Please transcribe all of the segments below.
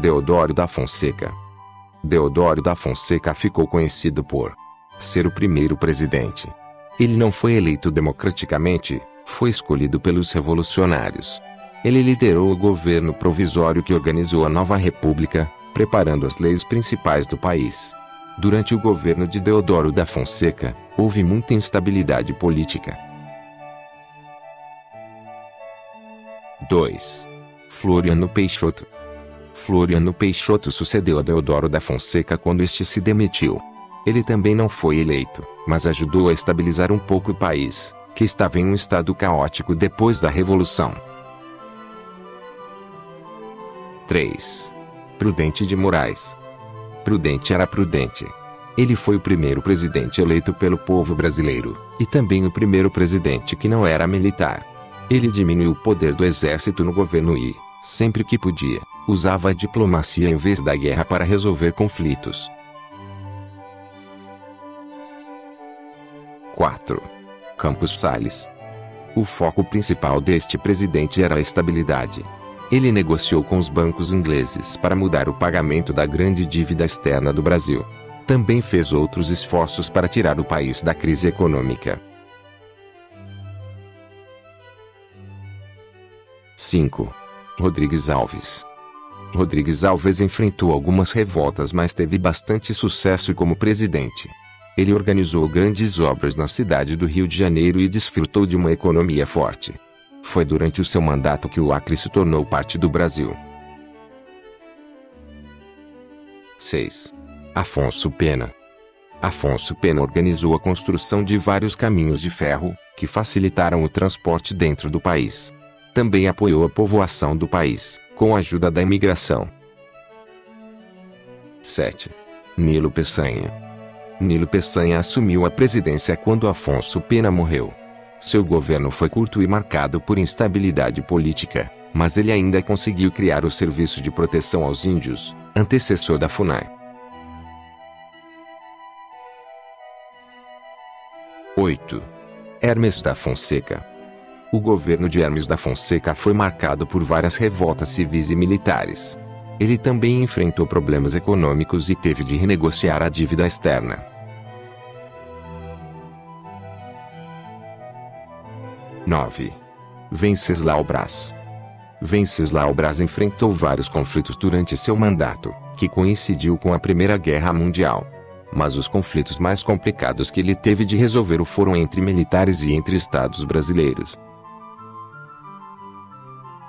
Deodoro da Fonseca. Deodoro da Fonseca ficou conhecido por ser o primeiro presidente. Ele não foi eleito democraticamente, foi escolhido pelos revolucionários. Ele liderou o governo provisório que organizou a nova república, preparando as leis principais do país. Durante o governo de Deodoro da Fonseca, houve muita instabilidade política. 2. Floriano Peixoto. Floriano Peixoto sucedeu a Deodoro da Fonseca quando este se demitiu. Ele também não foi eleito, mas ajudou a estabilizar um pouco o país, que estava em um estado caótico depois da Revolução. 3. Prudente de Moraes. Prudente era Prudente. Ele foi o primeiro presidente eleito pelo povo brasileiro, e também o primeiro presidente que não era militar. Ele diminuiu o poder do exército no governo e, sempre que podia, usava a diplomacia em vez da guerra para resolver conflitos. 4. Campos Salles. O foco principal deste presidente era a estabilidade. Ele negociou com os bancos ingleses para mudar o pagamento da grande dívida externa do Brasil. Também fez outros esforços para tirar o país da crise econômica. 5. Rodrigues Alves. Rodrigues Alves enfrentou algumas revoltas, mas teve bastante sucesso como presidente. Ele organizou grandes obras na cidade do Rio de Janeiro e desfrutou de uma economia forte. Foi durante o seu mandato que o Acre se tornou parte do Brasil. 6. Afonso Pena. Afonso Pena organizou a construção de vários caminhos de ferro, que facilitaram o transporte dentro do país. Também apoiou a povoação do país, com a ajuda da imigração. 7. Nilo Peçanha. Nilo Peçanha assumiu a presidência quando Afonso Pena morreu. Seu governo foi curto e marcado por instabilidade política, mas ele ainda conseguiu criar o Serviço de Proteção aos Índios, antecessor da FUNAI. 8. Hermes da Fonseca. O governo de Hermes da Fonseca foi marcado por várias revoltas civis e militares. Ele também enfrentou problemas econômicos e teve de renegociar a dívida externa. 9. Venceslau Braz. Venceslau Braz enfrentou vários conflitos durante seu mandato, que coincidiu com a Primeira Guerra Mundial. Mas os conflitos mais complicados que ele teve de resolver foram entre militares e entre estados brasileiros.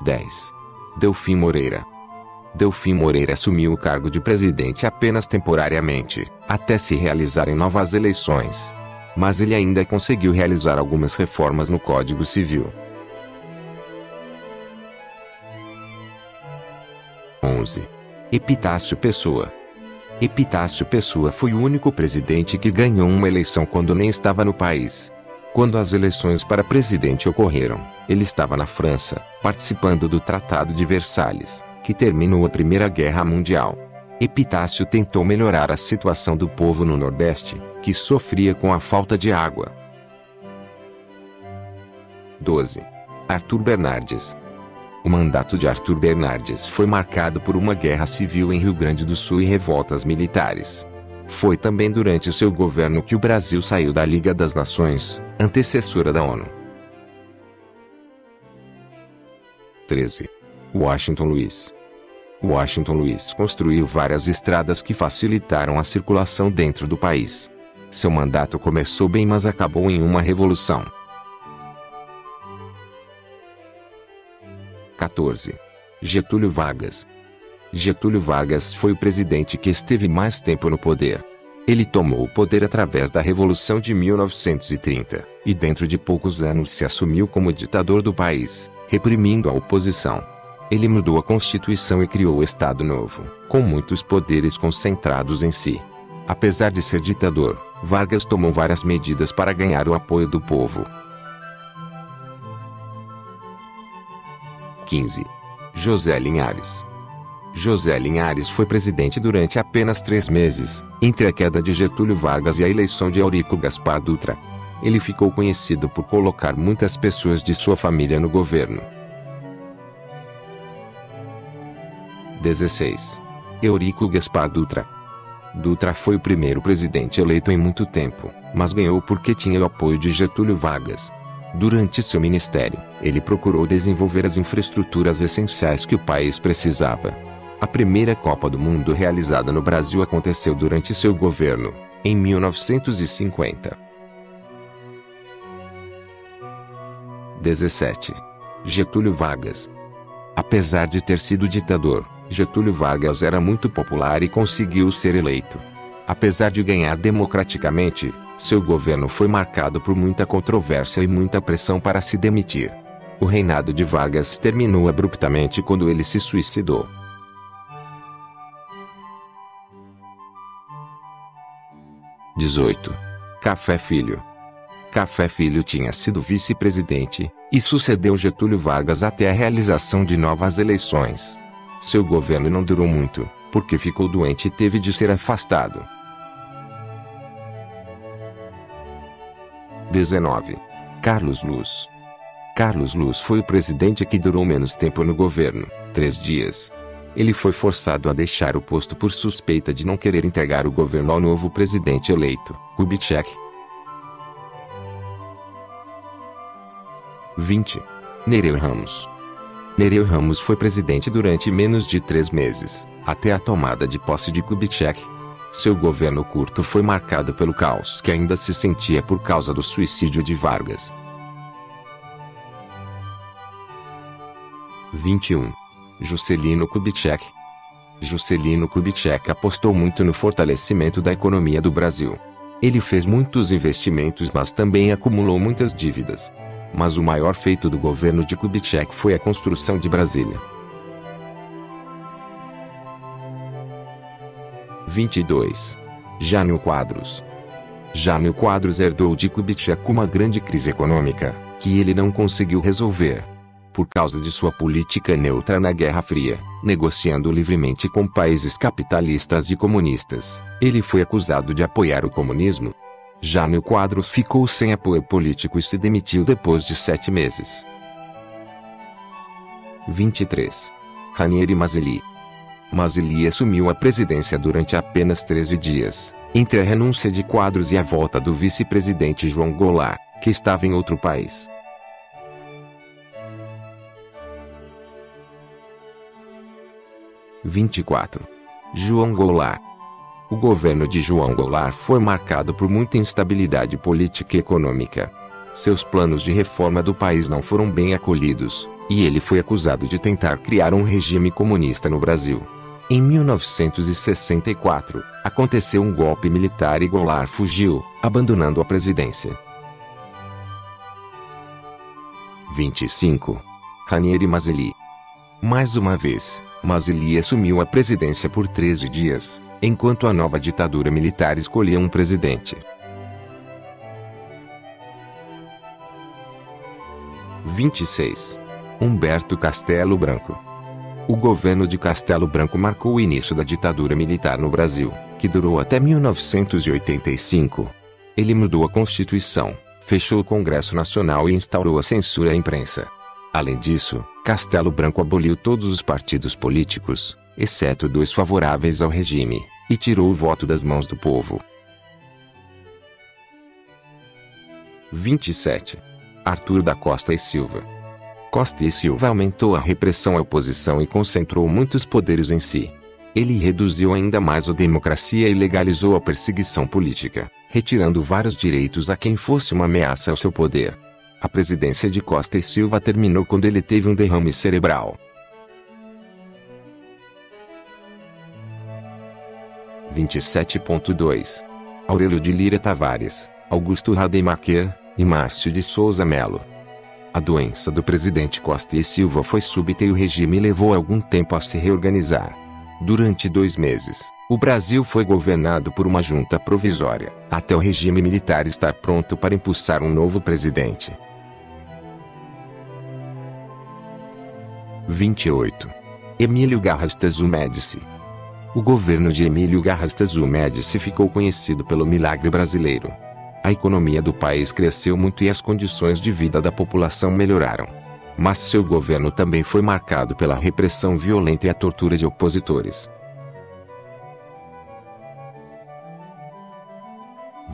10. Delfim Moreira. Delfim Moreira assumiu o cargo de presidente apenas temporariamente, até se realizarem novas eleições. Mas ele ainda conseguiu realizar algumas reformas no Código Civil. 11. Epitácio Pessoa. Epitácio Pessoa foi o único presidente que ganhou uma eleição quando nem estava no país. Quando as eleições para presidente ocorreram, ele estava na França, participando do Tratado de Versalhes, que terminou a Primeira Guerra Mundial. Epitácio tentou melhorar a situação do povo no Nordeste, que sofria com a falta de água. 12. Arthur Bernardes. O mandato de Arthur Bernardes foi marcado por uma guerra civil em Rio Grande do Sul e revoltas militares. Foi também durante o seu governo que o Brasil saiu da Liga das Nações, antecessora da ONU. 13. Washington Luiz. Washington Luiz construiu várias estradas que facilitaram a circulação dentro do país. Seu mandato começou bem, mas acabou em uma revolução. 14. Getúlio Vargas. Getúlio Vargas foi o presidente que esteve mais tempo no poder. Ele tomou o poder através da Revolução de 1930, e dentro de poucos anos se assumiu como ditador do país, reprimindo a oposição. Ele mudou a Constituição e criou o Estado Novo, com muitos poderes concentrados em si. Apesar de ser ditador, Vargas tomou várias medidas para ganhar o apoio do povo. 15. José Linhares. José Linhares foi presidente durante apenas 3 meses, entre a queda de Getúlio Vargas e a eleição de Eurico Gaspar Dutra. Ele ficou conhecido por colocar muitas pessoas de sua família no governo. 16. Eurico Gaspar Dutra. Dutra foi o primeiro presidente eleito em muito tempo, mas ganhou porque tinha o apoio de Getúlio Vargas. Durante seu ministério, ele procurou desenvolver as infraestruturas essenciais que o país precisava. A primeira Copa do Mundo realizada no Brasil aconteceu durante seu governo, em 1950. 17. Getúlio Vargas. Apesar de ter sido ditador, Getúlio Vargas era muito popular e conseguiu ser eleito. Apesar de ganhar democraticamente, seu governo foi marcado por muita controvérsia e muita pressão para se demitir. O reinado de Vargas terminou abruptamente quando ele se suicidou. 18. Café Filho. Café Filho tinha sido vice-presidente e sucedeu Getúlio Vargas até a realização de novas eleições. Seu governo não durou muito, porque ficou doente e teve de ser afastado. 19. Carlos Luz. Carlos Luz foi o presidente que durou menos tempo no governo, 3 dias. Ele foi forçado a deixar o posto por suspeita de não querer entregar o governo ao novo presidente eleito, Kubitschek. 20. Nereu Ramos. Nereu Ramos foi presidente durante menos de 3 meses, até a tomada de posse de Kubitschek. Seu governo curto foi marcado pelo caos que ainda se sentia por causa do suicídio de Vargas. 21. Juscelino Kubitschek. Juscelino Kubitschek apostou muito no fortalecimento da economia do Brasil. Ele fez muitos investimentos, mas também acumulou muitas dívidas. Mas o maior feito do governo de Kubitschek foi a construção de Brasília. 22. Jânio Quadros. Jânio Quadros herdou de Kubitschek uma grande crise econômica, que ele não conseguiu resolver. Por causa de sua política neutra na Guerra Fria, negociando livremente com países capitalistas e comunistas, ele foi acusado de apoiar o comunismo. Jânio Quadros ficou sem apoio político e se demitiu depois de 7 meses. 23. Ranieri Mazzilli. Mazzilli assumiu a presidência durante apenas 13 dias, entre a renúncia de Quadros e a volta do vice-presidente João Goulart, que estava em outro país. 24. João Goulart. O governo de João Goulart foi marcado por muita instabilidade política e econômica. Seus planos de reforma do país não foram bem acolhidos, e ele foi acusado de tentar criar um regime comunista no Brasil. Em 1964, aconteceu um golpe militar e Goulart fugiu, abandonando a presidência. 25. Ranieri Mazzilli. Mais uma vez, Mazzilli assumiu a presidência por 13 dias, enquanto a nova ditadura militar escolhia um presidente. 26. Humberto Castelo Branco. O governo de Castelo Branco marcou o início da ditadura militar no Brasil, que durou até 1985. Ele mudou a Constituição, fechou o Congresso Nacional e instaurou a censura à imprensa. Além disso, Castelo Branco aboliu todos os partidos políticos, exceto 2 favoráveis ao regime, e tirou o voto das mãos do povo. 27. Arthur da Costa e Silva. Costa e Silva aumentou a repressão à oposição e concentrou muitos poderes em si. Ele reduziu ainda mais a democracia e legalizou a perseguição política, retirando vários direitos a quem fosse uma ameaça ao seu poder. A presidência de Costa e Silva terminou quando ele teve um derrame cerebral. 27.2. Aurélio de Lira Tavares, Augusto Rademacher e Márcio de Souza Melo. A doença do presidente Costa e Silva foi súbita e o regime levou algum tempo a se reorganizar. Durante 2 meses, o Brasil foi governado por uma junta provisória, até o regime militar estar pronto para impulsar um novo presidente. 28. Emílio Garrastazu Médici. O governo de Emílio Garrastazu Médici ficou conhecido pelo milagre brasileiro. A economia do país cresceu muito e as condições de vida da população melhoraram. Mas seu governo também foi marcado pela repressão violenta e a tortura de opositores.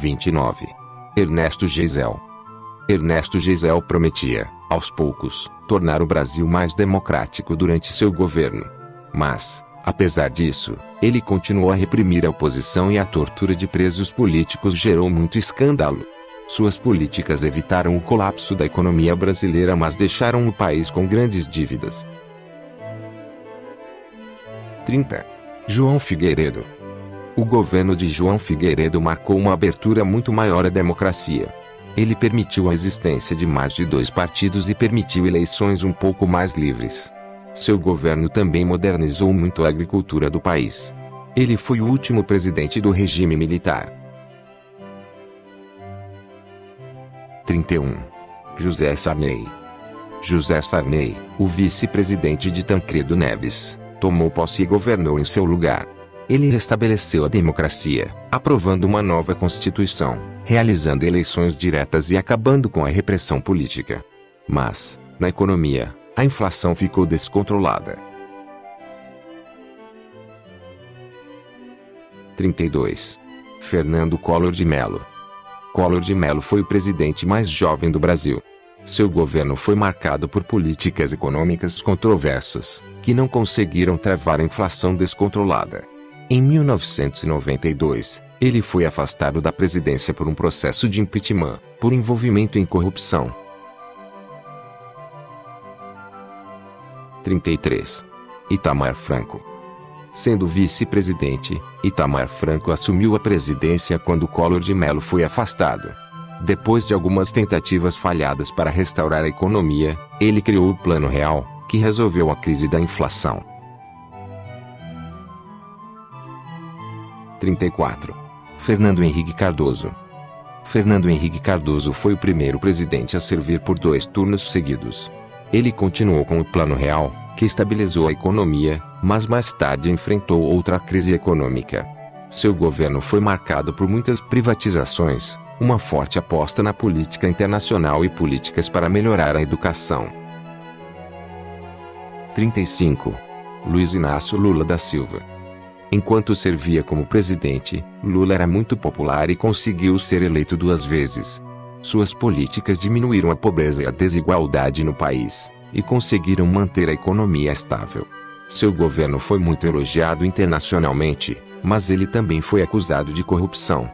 29. Ernesto Geisel. Ernesto Geisel prometia, aos poucos, tornar o Brasil mais democrático durante seu governo. Mas, apesar disso, ele continuou a reprimir a oposição e a tortura de presos políticos gerou muito escândalo. Suas políticas evitaram o colapso da economia brasileira, mas deixaram o país com grandes dívidas. 30. João Figueiredo. O governo de João Figueiredo marcou uma abertura muito maior à democracia. Ele permitiu a existência de mais de 2 partidos e permitiu eleições um pouco mais livres. Seu governo também modernizou muito a agricultura do país. Ele foi o último presidente do regime militar. 31. José Sarney. José Sarney, o vice-presidente de Tancredo Neves, tomou posse e governou em seu lugar. Ele restabeleceu a democracia, aprovando uma nova Constituição, realizando eleições diretas e acabando com a repressão política. Mas, na economia, a inflação ficou descontrolada. 32. Fernando Collor de Mello. Collor de Mello foi o presidente mais jovem do Brasil. Seu governo foi marcado por políticas econômicas controversas, que não conseguiram travar a inflação descontrolada. Em 1992, ele foi afastado da presidência por um processo de impeachment, por envolvimento em corrupção. 33. Itamar Franco. Sendo vice-presidente, Itamar Franco assumiu a presidência quando Collor de Mello foi afastado. Depois de algumas tentativas falhadas para restaurar a economia, ele criou o Plano Real, que resolveu a crise da inflação. 34. Fernando Henrique Cardoso. Fernando Henrique Cardoso foi o primeiro presidente a servir por 2 turnos seguidos. Ele continuou com o Plano Real, que estabilizou a economia, mas mais tarde enfrentou outra crise econômica. Seu governo foi marcado por muitas privatizações, uma forte aposta na política internacional e políticas para melhorar a educação. 35. Luiz Inácio Lula da Silva. Enquanto servia como presidente, Lula era muito popular e conseguiu ser eleito 2 vezes. Suas políticas diminuíram a pobreza e a desigualdade no país, e conseguiram manter a economia estável. Seu governo foi muito elogiado internacionalmente, mas ele também foi acusado de corrupção.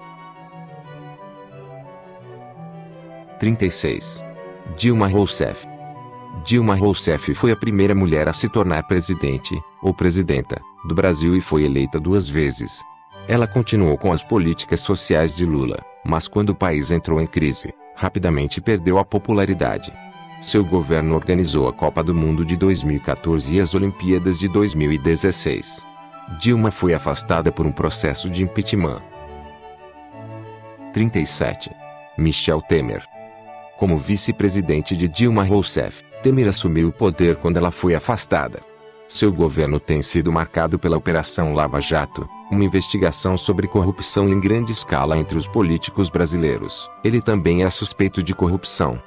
36. Dilma Rousseff. Dilma Rousseff foi a primeira mulher a se tornar presidente, ou presidenta, do Brasil e foi eleita 2 vezes. Ela continuou com as políticas sociais de Lula, mas quando o país entrou em crise, rapidamente perdeu a popularidade. Seu governo organizou a Copa do Mundo de 2014 e as Olimpíadas de 2016. Dilma foi afastada por um processo de impeachment. 37. Michel Temer. Como vice-presidente de Dilma Rousseff, Temer assumiu o poder quando ela foi afastada. Seu governo tem sido marcado pela Operação Lava Jato, uma investigação sobre corrupção em grande escala entre os políticos brasileiros. Ele também é suspeito de corrupção.